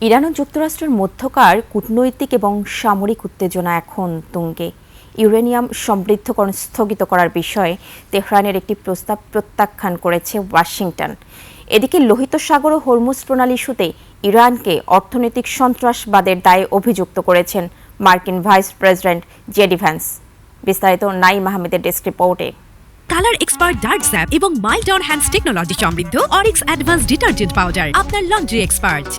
Iran ও যুক্তরাষ্ট্রের মধ্যকার কূটনৈতিক এবং সামরিক উত্তেজনা এখন তুঙ্গে। ইউরেনিয়াম সমৃদ্ধকরণ স্থগিত করার বিষয়ে তেহরানের একটি প্রস্তাব প্রত্যাখ্যান করেছে ওয়াশিংটন। এদিকে লোহিত সাগর ও হরমুজ প্রণালী ইস্যুতে ইরানকে অর্থনৈতিক সন্ত্রাসবাদের দায়ে অভিযুক্ত করেছেন মার্কিন ভাইস প্রেসিডেন্ট জেডি ভ্যান্স। বিস্তারিত নাইম আহমেদের ডেস্ক রিপোর্টে। কালার এক্সপার্ট ডার্ক স্যাপ এবং মাইল্ড অন হ্যান্ডস টেকনোলজি সমৃদ্ধ অরিক্স অ্যাডভান্স ডিটারজেন্ট পাউডার আপনার লন্ড্রি এক্সপার্ট।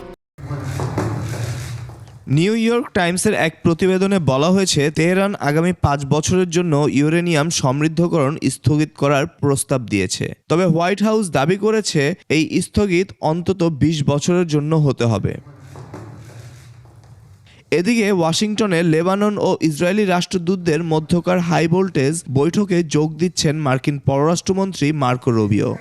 নিউ ইয়র্ক টাইমসের এক প্রতিবেদনে বলা হয়েছে, তেহরান আগামী 5 বছরের জন্য ইউরেনিয়াম সমৃদ্ধকরণ স্থগিত করার প্রস্তাব দিয়েছে। তবে হোয়াইট হাউস দাবি করেছে এই স্থগিত অন্তত 20 বছরের জন্য হতে হবে। এদিকে ওয়াশিংটনে লেবানন ও ইসরায়েলি রাষ্ট্রদূতদের মধ্যকার হাই ভোল্টেজ বৈঠকে যোগ দিচ্ছেন মার্কিন পররাষ্ট্রমন্ত্রী মার্কো রুবিও।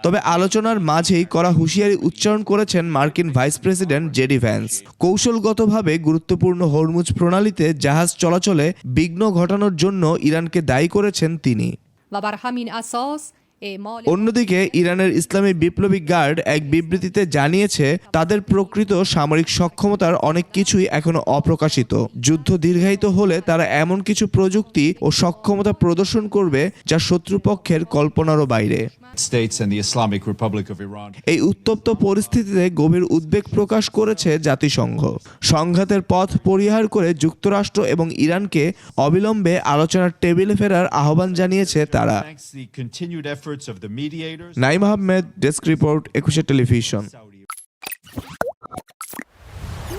তবে আলোচনার মাঝেই কড়া হুঁশিয়ারি উচ্চারণ করেছেন মার্কিন ভাইস প্রেসিডেন্ট জেডি ভ্যান্স। কৌশলগতভাবে গুরুত্বপূর্ণ হরমুজ প্রণালীতে জাহাজ চলাচলে বিঘ্ন ঘটানোর জন্য ইরানকে দায়ী করেছেন তিনি। অন্যদিকে ইরানের ইসলামী বিপ্লবী গার্ড এক বিবৃতিতে জানিয়েছে, তাদের প্রকৃত সামরিক সক্ষমতার অনেক কিছুই এখনো অপ্রকাশিত। যুদ্ধ দীর্ঘায়িত হলে তারা এমন কিছু প্রযুক্তি ও সক্ষমতা প্রদর্শন করবে যা শত্রুপক্ষের কল্পনারও বাইরে। এই উত্তপ্ত পরিস্থিতিতে গভীর উদ্বেগ প্রকাশ করেছে জাতিসংঘ। সংঘাতের পথ পরিহার করে যুক্তরাষ্ট্র এবং ইরানকে অবিলম্বে আলোচনার টেবিলে ফেরার আহ্বান জানিয়েছে তারা। Naim Ahmed, desk report, 21 television.